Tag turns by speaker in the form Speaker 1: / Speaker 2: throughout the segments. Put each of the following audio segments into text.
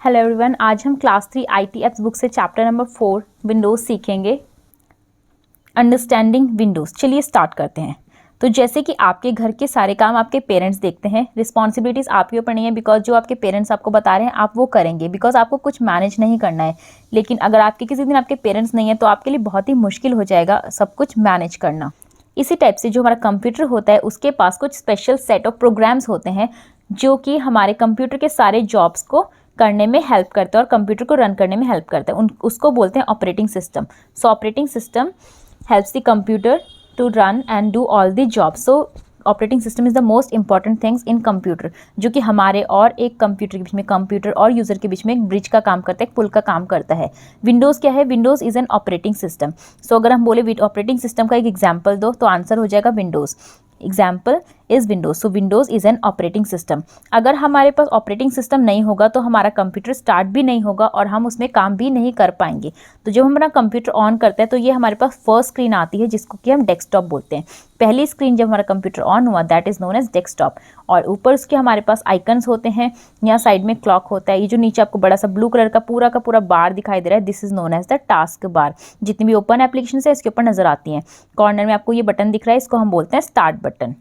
Speaker 1: Hello everyone, आज हम class 3 IT apps book से चैप्टर नंबर 4 विंडोज़ सीखेंगे, अंडरस्टैंडिंग विंडोज़। चलिए स्टार्ट करते हैं। तो जैसे कि आपके घर के सारे काम आपके पेरेंट्स देखते हैं, रिस्पॉन्सिबिलिटीज़ आपके ऊपर नहीं है, बिकॉज जो आपके पेरेंट्स आपको बता रहे हैं आप वो करेंगे, बिकॉज आपको कुछ मैनेज नहीं करना है। लेकिन अगर आपके किसी दिन आपके पेरेंट्स नहीं है तो आपके लिए बहुत ही मुश्किल हो जाएगा सब कुछ मैनेज करना। इसी टाइप से जो हमारा कंप्यूटर होता है उसके पास कुछ स्पेशल सेट ऑफ प्रोग्राम्स होते हैं जो कि हमारे कंप्यूटर के सारे जॉब्स को करने में हेल्प करते हैं और कंप्यूटर को रन करने में हेल्प करते हैं। उसको बोलते हैं operating system. So operating system helps the computer to run and do all the jobs. So operating system is the most important things in computer, जो कि हमारे और एक कंप्यूटर के बीच में, कंप्यूटर और यूज़र के बीच में एक ब्रिज का काम करता है, एक पुल का काम करता है। विंडोज़ क्या है? Windows is an operating system. So अगर हम बोले ऑपरेटिंग सिस्टम का एक एग्जाम्पल दो तो आंसर हो जाएगा Windows. Example is Windows. So Windows is an operating system. अगर हमारे पास ऑपरेटिंग सिस्टम नहीं होगा तो हमारा कंप्यूटर स्टार्ट भी नहीं होगा और हम उसमें काम भी नहीं कर पाएंगे। तो जब हम अपना कंप्यूटर ऑन करते हैं तो ये हमारे पास फर्स्ट स्क्रीन आती है जिसको कि हम डेस्कटॉप बोलते हैं। पहली स्क्रीन जब हमारा कंप्यूटर ऑन हुआ that is known as desktop. और ऊपर उसके हमारे पास आइकन्स होते हैं, यहाँ साइड में क्लॉक होता है। ये जो नीचे आपको बड़ा सा ब्लू कलर का पूरा बार दिखाई दे रहा है, this is known as the task bar. जितनी भी ओपन एप्लीकेशन है इसके ऊपर नजर आती हैं। कॉर्नर में आपको ये बटन दिख रहा है, इसको हम बोलते हैं स्टार्ट बटन।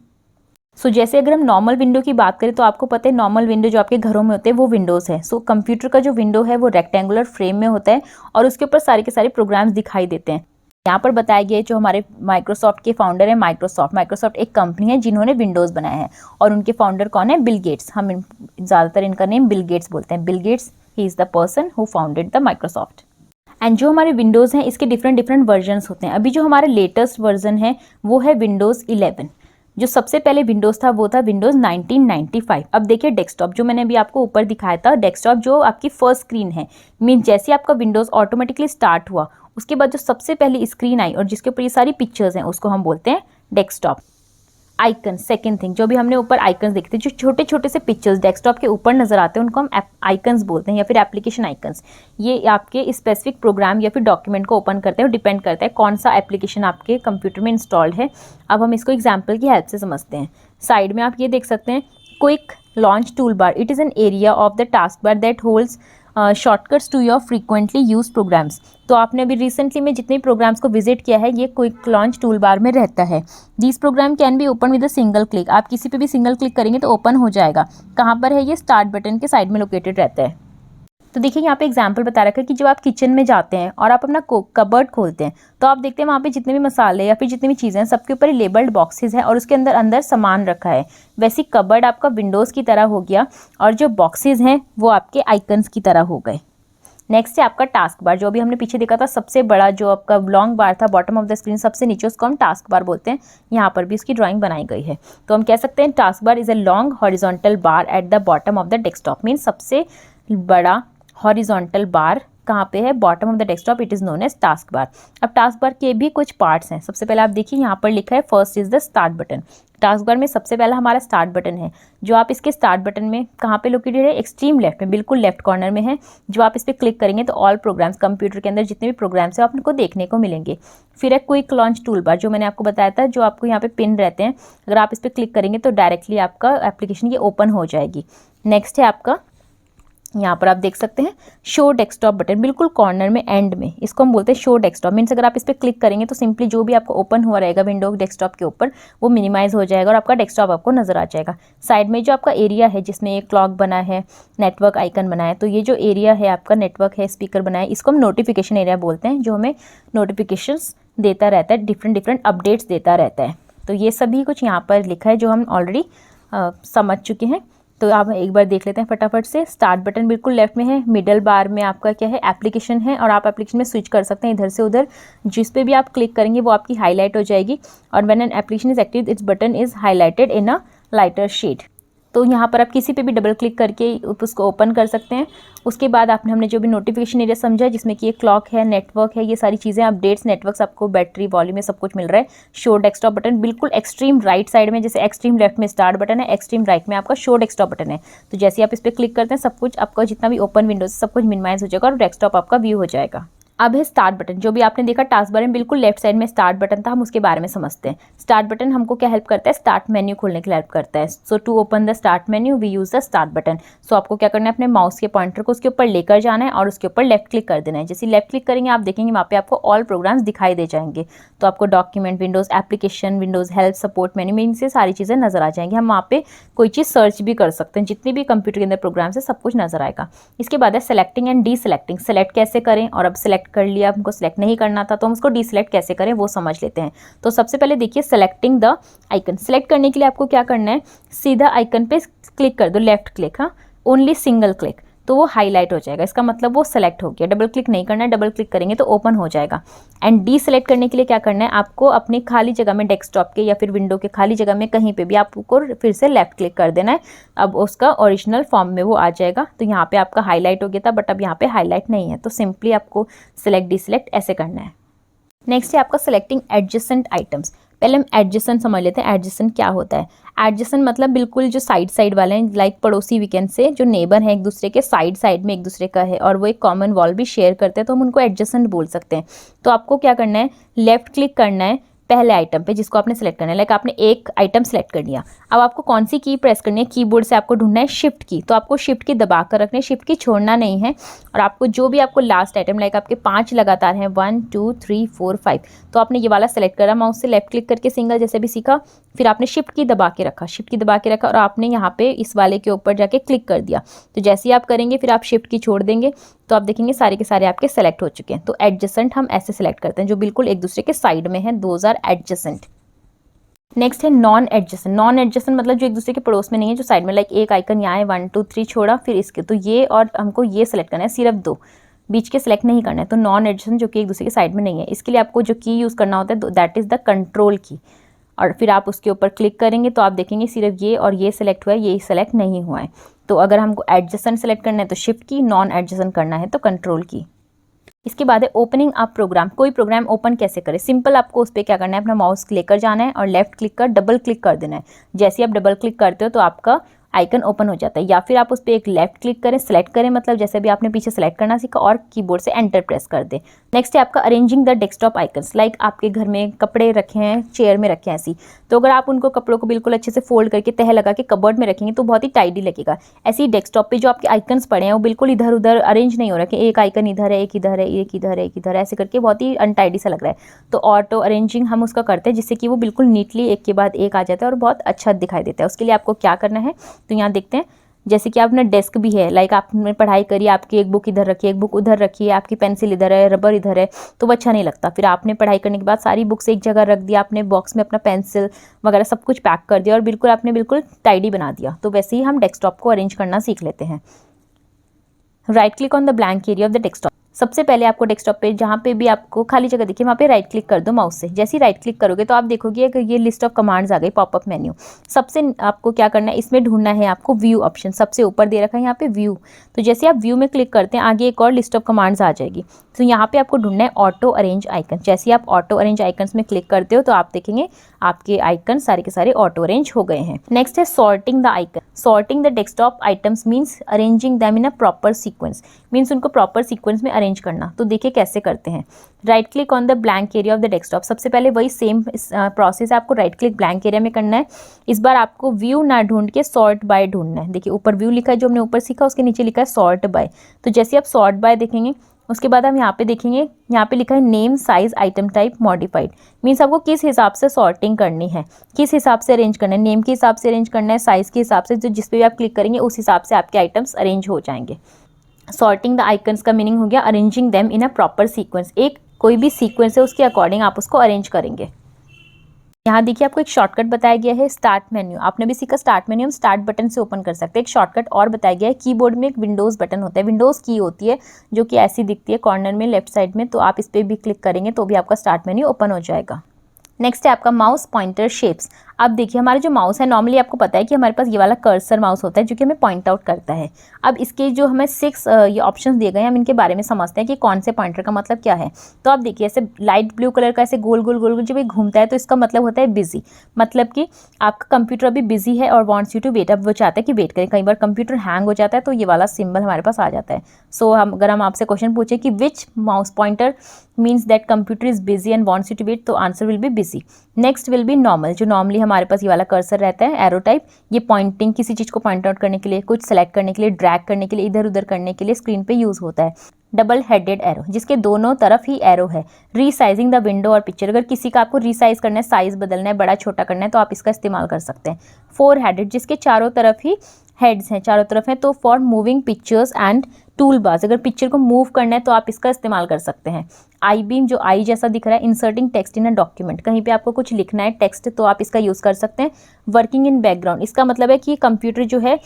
Speaker 1: सो जैसे अगर हम नॉर्मल विंडो की बात करें तो आपको पता है नॉर्मल विंडो जो आपके घरों में होते हैं वो विंडोज़ है। सो कंप्यूटर का जो विंडो है वो रेक्टेंगुलर फ्रेम में होता है और उसके ऊपर सारे के सारे प्रोग्राम्स दिखाई देते हैं। यहाँ पर बताया गया है जो हमारे माइक्रोसॉफ्ट के फाउंडर है, माइक्रोसॉफ्ट एक कंपनी है जिन्होंने विंडोज़ बनाया है और उनके फाउंडर कौन है? Bill Gates. हम ज़्यादातर इनका नेम बिल गेट्स बोलते हैं। Bill Gates, he is the person who founded the Microsoft. And जो हमारे विंडोज़ हैं इसके डिफरेंट वर्जन्स होते हैं। अभी जो हमारा लेटेस्ट वर्जन है वो है विंडोज़ 11। जो सबसे पहले विंडोज़ था वो था विंडोज़ 1995। अब देखिए डेस्कटॉप जो मैंने अभी आपको ऊपर दिखाया था, डेस्कटॉप जो आपकी फर्स्ट स्क्रीन है, मीन जैसे आपका विंडोज़ ऑटोमेटिकली स्टार्ट हुआ उसके बाद जो सबसे पहली स्क्रीन आई और जिसके ऊपर ये सारी पिक्चर्स हैं उसको हम बोलते हैं डेस्कटॉप। आइकन, सेकंड थिंग, जो भी हमने ऊपर आइकन्स देखते हैं, जो छोटे छोटे से पिक्चर्स डेस्कटॉप के ऊपर नजर आते हैं उनको हम आइकन्स बोलते हैं या फिर एप्लीकेशन आइकन्स। ये आपके स्पेसिफिक प्रोग्राम या फिर डॉक्यूमेंट को ओपन करते हैं और डिपेंड करता है कौन सा एप्लीकेशन आपके कंप्यूटर में इंस्टॉल्ड है। अब हम इसको एग्जाम्पल की हेल्प से समझते हैं। साइड में आप ये देख सकते हैं quick launch tool bar. It is an area of the task bar that holds shortcuts to your frequently use programs. तो आपने अभी रिसेंटली में जितने प्रोग्राम्स को विजिट किया है ये क्विक लॉन्च टूल बार में रहता है। This program can be open with a single click. आप किसी पे भी सिंगल क्लिक करेंगे तो ओपन हो जाएगा। कहाँ पर है ये? स्टार्ट बटन के साइड में लोकेटेड रहता है। तो देखिए यहाँ पे एग्जाम्पल बता रखा है कि जब आप किचन में जाते हैं और आप अपना कबर्ड खोलते हैं तो आप देखते हैं वहाँ पे जितने भी मसाले या फिर जितनी भी चीज़ें हैं सबके ऊपर लेबल्ड बॉक्सेस हैं और उसके अंदर अंदर सामान रखा है। वैसे कबर्ड आपका विंडोज़ की तरह हो गया और जो बॉक्सेस हैं वो आपके आइकन्स की तरह हो गए। नेक्स्ट है आपका टास्क बार। जो भी हमने पीछे देखा था सबसे बड़ा जो आपका लॉन्ग बार था बॉटम ऑफ द स्क्रीन सबसे नीचे, उसको हम टास्क बार बोलते हैं। यहाँ पर भी इसकी ड्राइंग बनाई गई है। तो हम कह सकते हैं task bar is a long horizontal bar at the bottom of the desktop. Mean सबसे बड़ा हॉरिजॉन्टल बार कहाँ पे है? Bottom of the desktop. It is known as task bar. अब टास्क बार के भी कुछ पार्ट्स हैं। सबसे पहले आप देखिए यहाँ पर लिखा है first is the start button. Task bar में सबसे पहला हमारा स्टार्ट बटन है। जो आप इसके स्टार्ट बटन में कहाँ पे लोकेटेड है? एक्सट्रीम लेफ्ट में, बिल्कुल लेफ्ट कॉर्नर में है। जो आप इस पर क्लिक करेंगे तो ऑल प्रोग्राम्स, कंप्यूटर के अंदर जितने भी प्रोग्राम्स हैं आपको देखने को मिलेंगे। फिर है क्विक लॉन्च टूल बार, जो मैंने आपको बताया था, जो आपको यहाँ पे पिन रहते हैं। अगर आप इस पर क्लिक करेंगे तो डायरेक्टली आपका एप्लीकेशन ये ओपन हो जाएगी। नेक्स्ट है आपका, यहाँ पर आप देख सकते हैं शो डेस्कटॉप बटन, बिल्कुल कॉर्नर में एंड में, इसको हम बोलते हैं शो डेस्कटॉप। मीन्स अगर आप इस पर क्लिक करेंगे तो सिंपली जो भी आपको ओपन हुआ रहेगा विंडो डेस्कटॉप के ऊपर वो मिनिमाइज हो जाएगा और आपका डेस्कटॉप आपको नजर आ जाएगा। साइड में जो आपका एरिया है जिसमें एक क्लॉक बना है, नेटवर्क आइकन बना है, तो ये जो एरिया है आपका नेटवर्क है, स्पीकर बना है, इसको हम नोटिफिकेशन एरिया बोलते हैं, जो हमें नोटिफिकेशंस देता रहता है, डिफरेंट अपडेट्स देता रहता है। तो ये सभी कुछ यहाँ पर लिखा है जो हम ऑलरेडी समझ चुके हैं। तो आप एक बार देख लेते हैं फटाफट से। स्टार्ट बटन बिल्कुल लेफ्ट में है। मिडल बार में आपका क्या है? एप्लीकेशन है और आप एप्लीकेशन में स्विच कर सकते हैं इधर से उधर। जिस पे भी आप क्लिक करेंगे वो आपकी हाईलाइट हो जाएगी और when an application is active its button is highlighted in a lighter shade. तो यहाँ पर आप किसी पे भी डबल क्लिक करके उसको ओपन कर सकते हैं। उसके बाद हमने जो भी नोटिफिकेशन एरिया समझा जिसमें कि ये क्लॉक है, नेटवर्क है, ये सारी चीज़ें, अपडेट्स, नेटवर्क्स, आपको बैटरी, वॉल्यूम में सब कुछ मिल रहा है। शो डेस्कटॉप बटन बिल्कुल एक्सट्रीम राइट साइड में, जैसे एक्सट्रीम लेफ्ट में स्टार्ट बटन है, एक्सट्रीम राइट में आपका शो डेस्कटॉप बटन है। तो जैसे आप इस पर क्लिक करते हैं सब कुछ आपका जितना भी ओपन विंडोज सब कुछ मिनिमाइज हो जाएगा और डेस्कटॉप आपका व्यू हो जाएगा। अब है स्टार्ट बटन। जो भी आपने देखा टास्क बार में बिल्कुल लेफ्ट साइड में स्टार्ट बटन था, हम उसके बारे में समझते हैं। स्टार्ट बटन हमको क्या हेल्प करता है, स्टार्ट मेन्यू खोलने के लिए हेल्प करता है। So to open the start menu we use the start button. So आपको क्या करना है, अपने माउस के पॉइंटर को उसके ऊपर लेकर जाना है और उसके ऊपर लेफ्ट क्लिक कर देना है। जैसे लेफ्ट क्लिक करेंगे आप देखेंगे वहाँ पे आपको ऑल प्रोग्राम्स दिखाई दे जाएंगे। तो आपको document, Windows application, Windows help, support menu में इनसे सारी चीज़ें नजर आ जाएंगी। हम वहाँ पे कोई चीज़ सर्च भी कर सकते हैं, जितने भी कंप्यूटर के अंदर प्रोग्राम्स है सब कुछ नजर आएगा। इसके बाद है selecting and D selecting. Select कैसे करें, और अब सेलेक्ट कर लिया, हमको सेलेक्ट नहीं करना था तो हम उसको डीसेलेक्ट कैसे करें वो समझ लेते हैं। तो सबसे पहले देखिए सेलेक्टिंग द आइकन। सेलेक्ट करने के लिए आपको क्या करना है, सीधा आइकन पे क्लिक कर दो, लेफ्ट क्लिक, हाँ ओनली सिंगल क्लिक, तो वो हाईलाइट हो जाएगा, इसका मतलब वो सेलेक्ट हो गया। डबल क्लिक नहीं करना है, डबल क्लिक करेंगे तो ओपन हो जाएगा। एंड डी सेलेक्ट करने के लिए क्या करना है, आपको अपनी खाली जगह में, डेस्कटॉप के या फिर विंडो के खाली जगह में कहीं पे भी आपको फिर से लेफ्ट क्लिक कर देना है। अब उसका ओरिजिनल फॉर्म में वो आ जाएगा। तो यहाँ पे आपका हाईलाइट हो गया था, बट अब यहाँ पे हाईलाइट नहीं है, तो सिंपली आपको सेलेक्ट डी सेलेक्ट ऐसे करना है। नेक्स्ट है आपका सेलेक्टिंग एडजेसेंट आइटम्स। पहले हम एडजेसेंट समझ लेते हैं। एडजेसेंट क्या होता है, एडजेसेंट मतलब बिल्कुल जो साइड वाले हैं, लाइक पड़ोसी वीकेंड से जो नेबर हैं एक दूसरे के साइड में एक दूसरे का है और वो एक कॉमन वॉल भी शेयर करते हैं, तो हम उनको एडजेसेंट बोल सकते हैं। तो आपको क्या करना है, लेफ्ट क्लिक करना है पहले आइटम पे जिसको आपने सेलेक्ट करना है। लाइक आपने एक आइटम सेलेक्ट कर लिया, अब आपको कौन सी की प्रेस करनी है, कीबोर्ड से आपको ढूंढना है शिफ्ट की। तो आपको शिफ्ट की दबा कर रखना है, शिफ्ट की छोड़ना नहीं है। और आपको जो भी आपको लास्ट आइटम, लाइक आपके 5 लगातार हैं, 1 2 3 4 5, तो आपने ये वाला सेलेक्ट करा, माउस से लेफ्ट क्लिक करके सिंगल जैसे भी सीखा, फिर आपने शिफ्ट की दबा के रखा, शिफ्ट की दबा के रखा और आपने यहाँ पे इस वाले के ऊपर जाके क्लिक कर दिया। तो जैसे ही आप करेंगे फिर आप शिफ्ट की छोड़ देंगे तो आप देखेंगे सारे के सारे आपके सेलेक्ट हो चुके हैं। तो एडजेसेंट हम ऐसे सेलेक्ट करते हैं, जो बिल्कुल एक दूसरे के साइड में है, दोज आर एडजेसेंट। नेक्स्ट है नॉन एडजेसेंट। नॉन एडजेसेंट मतलब जो एक दूसरे के पड़ोस में नहीं है, जो साइड में, लाइक एक आइकन यहाँ है, 1 2 3 छोड़ा फिर इसके, तो ये और हमको ये सेलेक्ट करना है, सिर्फ 2 बीच के सेलेक्ट नहीं करना है। तो नॉन एडजेसेंट जो कि एक दूसरे के साइड में नहीं है, इसके लिए आपको जो की यूज़ करना होता है दैट इज़ द कंट्रोल की। और फिर आप उसके ऊपर क्लिक करेंगे तो आप देखेंगे सिर्फ ये और ये सेलेक्ट हुआ है, ये सेलेक्ट नहीं हुआ है। तो अगर हमको एडजेसेंट सेलेक्ट करना है तो शिफ्ट की, नॉन एडजेसेंट करना है तो कंट्रोल की। इसके बाद है ओपनिंग अप प्रोग्राम। कोई प्रोग्राम ओपन कैसे करें, सिंपल आपको उस पर क्या करना है, अपना माउस लेकर जाना है और लेफ्ट क्लिक कर डबल क्लिक कर देना है। जैसे ही आप डबल क्लिक करते हो तो आपका आइकन ओपन हो जाता है, या फिर आप उस पर एक लेफ्ट क्लिक करें, सेलेक्ट करें, मतलब जैसे भी आपने पीछे सेलेक्ट करना सीखा, और कीबोर्ड से एंटर प्रेस कर दें। नेक्स्ट है आपका arranging the desktop icons. Like आपके घर में कपड़े रखे हैं, चेयर में रखे हैं ऐसी, तो अगर आप उनको कपड़ों को बिल्कुल अच्छे से फोल्ड करके तह लगा के कबर्ड में रखेंगे तो बहुत ही टाइडी लगेगा। ऐसे ही डेस्कटॉप पे जो आपके आइकन्स पड़े हैं वो बिल्कुल इधर उधर अरेंज नहीं हो रहा कि एक आइकन इधर है, एक इधर है, एक इधर है, एक इधर है, ऐसे करके बहुत ही अनटाइडी सा लग रहा है। तो ऑटो अरेंजिंग हम उसका करते हैं जिससे कि वो बिल्कुल नीटली एक के बाद एक आ जाता है और बहुत अच्छा दिखाई देता है। उसके लिए आपको क्या करना है, तो यहाँ देखते हैं, जैसे कि आपने डेस्क भी है, लाइक आपने पढ़ाई करी, आपकी एक बुक इधर रखी है, एक बुक उधर रखी है, आपकी पेंसिल इधर है, रबर इधर है, तो वो अच्छा नहीं लगता। फिर आपने पढ़ाई करने के बाद सारी बुक्स एक जगह रख दिया, आपने बॉक्स में अपना पेंसिल वगैरह सब कुछ पैक कर दिया और बिल्कुल आपने बिल्कुल टाइडी बना दिया। तो वैसे ही हम डेस्कटॉप को अरेंज करना सीख लेते हैं। Right click on the blank area of the desktop. सबसे पहले आपको डेस्कटॉप पे जहाँ पे भी आपको खाली जगह दिखे वहाँ पे राइट क्लिक कर दो माउस से। जैसे ही राइट क्लिक करोगे तो आप देखोगे कि ये लिस्ट ऑफ कमांड्स आ गई, पॉपअप मेन्यू। सबसे आपको क्या करना है, इसमें ढूंढना है आपको व्यू ऑप्शन, सबसे ऊपर दे रखा है यहाँ पे व्यू। तो जैसे आप व्यू में क्लिक करते हैं आगे एक और लिस्ट ऑफ कमांड्स आ जाएगी। तो यहाँ पे आपको ढूंढना है ऑटो अरेंज आइकन। जैसे ही आप ऑटो अरेंज आइकन्स में क्लिक करते हो तो आप देखेंगे आपके आइकन सारे के सारे ऑटो अरेंज हो गए हैं। नेक्स्ट है sorting the icon. Sorting the desktop items means arranging them in a proper sequence, means उनको प्रॉपर सीक्वेंस में अरेंज करना। तो देखिए कैसे करते हैं। Right click on the blank area of the desktop. सबसे पहले वही सेम प्रोसेस है, आपको राइट क्लिक ब्लैंक एरिया में करना है। इस बार आपको व्यू ना ढूंढ के सॉर्ट बाय ढूंढना है। देखिए ऊपर व्यू लिखा है जो हमने ऊपर सीखा, उसके नीचे लिखा है सॉर्ट बाय। तो जैसे आप सॉर्ट बाय देखेंगे उसके बाद हम यहाँ पे देखेंगे, यहाँ पे लिखा है name size item type modified, means आपको किस हिसाब से सॉर्टिंग करनी है, किस हिसाब से अरेंज करना है, नेम के हिसाब से अरेंज करना है, साइज के हिसाब से, जो जिस पे भी आप क्लिक करेंगे उस हिसाब से आपके आइटम्स अरेंज हो जाएंगे। सॉर्टिंग द आइकन्स का मीनिंग हो गया arranging them in a proper sequence. एक कोई भी सीक्वेंस है उसके अकॉर्डिंग आप उसको अरेंज करेंगे। यहाँ देखिए आपको एक शॉर्टकट बताया गया है स्टार्ट मेन्यू। आपने भी सीखा स्टार्ट मेन्यू हम स्टार्ट बटन से ओपन कर सकते हैं। एक शॉर्टकट और बताया गया है, कीबोर्ड में एक विंडोज़ बटन होता है, विंडोज़ की होती है जो कि ऐसी दिखती है कॉर्नर में लेफ्ट साइड में, तो आप इस पर भी क्लिक करेंगे तो भी आपका स्टार्ट मेन्यू ओपन हो जाएगा। नेक्स्ट है आपका माउस पॉइंटर शेप्स। अब देखिए हमारा जो माउस है, नॉर्मली आपको पता है कि हमारे पास ये वाला कर्सर माउस होता है जो कि हमें पॉइंट आउट करता है। अब इसके जो हमें 6 ये ऑप्शंस दिए गए हैं, हम इनके बारे में समझते हैं कि कौन से पॉइंटर का मतलब क्या है। तो आप देखिए ऐसे लाइट ब्लू कलर का ऐसे गोल गोल गोल गोल जब ये घूमता है तो इसका मतलब होता है बिजी, मतलब कि आपका कंप्यूटर अभी बिजी है और वांट्स यू टू वेट। अब वो चाहता है कि वेट करें। कई बार कंप्यूटर हैंग हो जाता है तो ये वाला सिंबल हमारे पास आ जाता है। सो अगर हम आपसे क्वेश्चन पूछे कि which mouse pointer means that computer is busy and wants you to wait, तो answer will be busy. Next will be normal, जो नॉर्मली हमारे पास ये वाला कर्सर रहता है एरो टाइप, ये पॉइंटिंग किसी चीज़ को पॉइंट आउट करने के लिए, कुछ सेलेक्ट करने के लिए, ड्रैग करने के लिए, इधर उधर करने के लिए स्क्रीन पे यूज होता है। डबल हेडेड एरो, जिसके दोनों तरफ ही एरो है। रीसाइजिंग द विंडो और पिक्चर, अगर किसी का आपको रीसाइज करना है, साइज बदलना है, बड़ा छोटा करना है तो आप इसका इस्तेमाल कर सकते हैं। 4 हेडेड, जिसके चारों तरफ ही हेड्स हैं, चारों तरफ हैं, तो for moving pictures and tool bars, अगर पिक्चर को मूव करना है तो आप इसका इस्तेमाल कर सकते हैं। आई बीम, जो आई जैसा दिख रहा है, inserting text in a document, कहीं पे आपको कुछ लिखना है टेक्स्ट तो आप इसका यूज़ कर सकते हैं। वर्किंग इन बैकग्राउंड, इसका मतलब है कि कंप्यूटर जो है,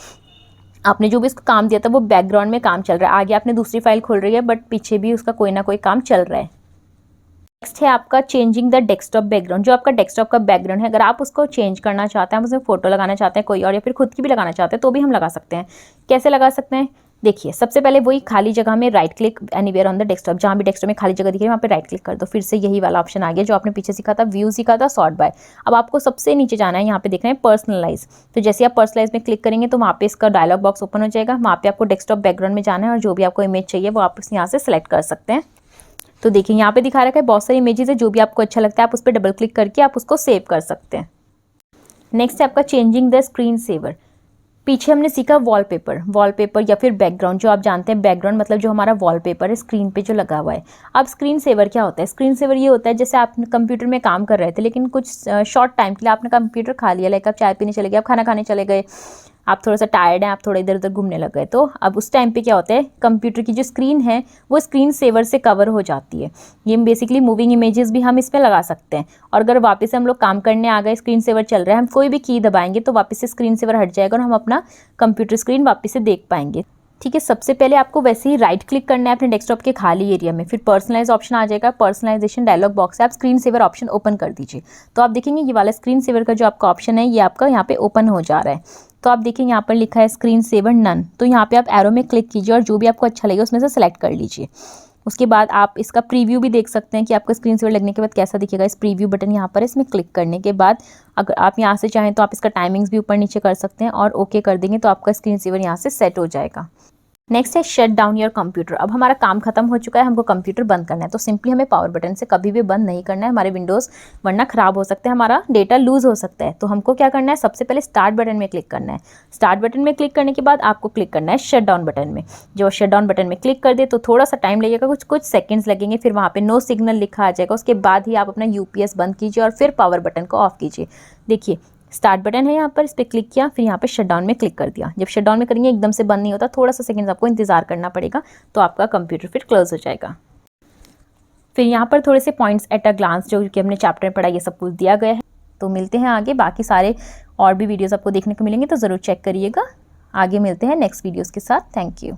Speaker 1: आपने जो भी इसको काम दिया था वो बैकग्राउंड में काम चल रहा है। आगे आपने दूसरी फाइल खोल रही है बट पीछे भी उसका कोई ना कोई काम चल रहा है। नेक्स्ट है आपका चेंजिंग द डेस्कटॉप बैकग्राउंड, जो आपका डेस्कटॉप का बैकग्राउंड है, अगर आप उसको चेंज करना चाहते हैं, आप उसमें फोटो लगाना चाहते हैं कोई और, या फिर खुद की भी लगाना चाहते हैं तो भी हम लगा सकते हैं। कैसे लगा सकते हैं, देखिए सबसे पहले वही खाली जगह में right click anywhere on the desktop, जहाँ भी डेस्कटॉप में खाली जगह दिख रही है वहाँ पे राइट क्लिक कर दो। फिर से यही वाला ऑप्शन आ गया जो आपने पीछे सीखा था, व्यू सीखा था, सॉर्ट बाय। अब आपको सबसे नीचे जाना है, यहाँ पे देख रहे हैं पर्सनलाइज, तो जैसे आप पर्सनलाइज में क्लिक करेंगे तो वहाँ पे इसका डायलॉग बॉक्स ओपन हो जाएगा। वहाँ पे आपको डेस्कटॉप बैकग्राउंड में जाना है और जो भी आपको इमेज चाहिए वो आप यहाँ से सिलेक्ट कर सकते हैं। तो देखिए यहाँ पे दिखा रखा है बहुत सारी इमेजेस है, जो भी आपको अच्छा लगता है आप उस पर डबल क्लिक करके आप उसको सेव कर सकते हैं। नेक्स्ट है आपका चेंजिंग द स्क्रीन सेवर, पीछे हमने सीखा वॉलपेपर या फिर बैकग्राउंड, जो आप जानते हैं बैकग्राउंड मतलब जो हमारा वॉलपेपर है स्क्रीन पे जो लगा हुआ है। अब स्क्रीन सेवर क्या होता है, स्क्रीन सेवर ये होता है जैसे आप कंप्यूटर में काम कर रहे थे लेकिन कुछ शॉर्ट टाइम के लिए आपने कंप्यूटर खा लिया, लाइक आप चाय पीने चले गए, आप खाना खाने चले गए, आप थोड़ा सा टायर्ड हैं, आप थोड़ा इधर उधर घूमने लग गए, तो अब उस टाइम पे क्या होता है, कंप्यूटर की जो स्क्रीन है वो स्क्रीन सेवर से कवर हो जाती है। ये बेसिकली मूविंग इमेजेस भी हम इसमें लगा सकते हैं। और अगर वापस से हम लोग काम करने आ गए, स्क्रीन सेवर चल रहा है, हम कोई भी की दबाएंगे तो वापस से स्क्रीन सेवर हट जाएगा और हम अपना कंप्यूटर स्क्रीन वापस से देख पाएंगे। ठीक है, सबसे पहले आपको वैसे ही राइट क्लिक करना है अपने डेस्कटॉप के खाली एरिया में, फिर पर्सनलाइज ऑप्शन आ जाएगा, पर्सनलाइजेशन डायलॉग बॉक्स है, आप स्क्रीन सेवर ऑप्शन ओपन कर दीजिए। तो आप देखेंगे ये वाला स्क्रीन सेवर का जो आपका ऑप्शन है ये आपका यहाँ पे ओपन हो जा रहा है। तो आप देखिए यहाँ पर लिखा है स्क्रीन सेवर नन, तो यहाँ पे आप एरो में क्लिक कीजिए और जो भी आपको अच्छा लगे उसमें से सेलेक्ट कर लीजिए। उसके बाद आप इसका प्रीव्यू भी देख सकते हैं कि आपका स्क्रीन सेवर लगने के बाद कैसा दिखेगा। इस प्रीव्यू बटन यहाँ पर, इसमें क्लिक करने के बाद अगर आप यहाँ से चाहें तो आप इसका टाइमिंग्स भी ऊपर नीचे कर सकते हैं और ओके कर देंगे तो आपका स्क्रीन सेवर यहाँ से सेट हो जाएगा। नेक्स्ट है शट डाउन योर कंप्यूटर, अब हमारा काम खत्म हो चुका है, हमको कंप्यूटर बंद करना है, तो सिंपली हमें पावर बटन से कभी भी बंद नहीं करना है हमारे विंडोज़, वरना ख़राब हो सकते हैं, हमारा डेटा लूज़ हो सकता है। तो हमको क्या करना है, सबसे पहले स्टार्ट बटन में क्लिक करना है। स्टार्ट बटन में क्लिक करने के बाद आपको क्लिक करना है शट डाउन बटन में। जब शट डाउन बटन में क्लिक कर दे तो थोड़ा सा टाइम लगेगा, कुछ सेकेंड्स लगेंगे, फिर वहाँ पर नो सिग्नल लिखा आ जाएगा। उसके बाद ही आप अपना UPS बंद कीजिए और फिर पावर बटन को ऑफ कीजिए। देखिए स्टार्ट बटन है यहाँ पर, इस पर क्लिक किया, फिर यहाँ पे शट डाउन में क्लिक कर दिया। जब शट डाउन में करेंगे एकदम से बंद नहीं होता, थोड़ा सा सेकंड्स आपको इंतजार करना पड़ेगा, तो आपका कंप्यूटर फिर क्लोज हो जाएगा। फिर यहाँ पर थोड़े से पॉइंट्स एट अ ग्लांस जो कि हमने चैप्टर में पढ़ा ये सब कुछ दिया गया है। तो मिलते हैं आगे, बाकी सारे और भी वीडियोज़ आपको देखने को मिलेंगे तो ज़रूर चेक करिएगा। आगे मिलते हैं नेक्स्ट वीडियोज़ के साथ। Thank you.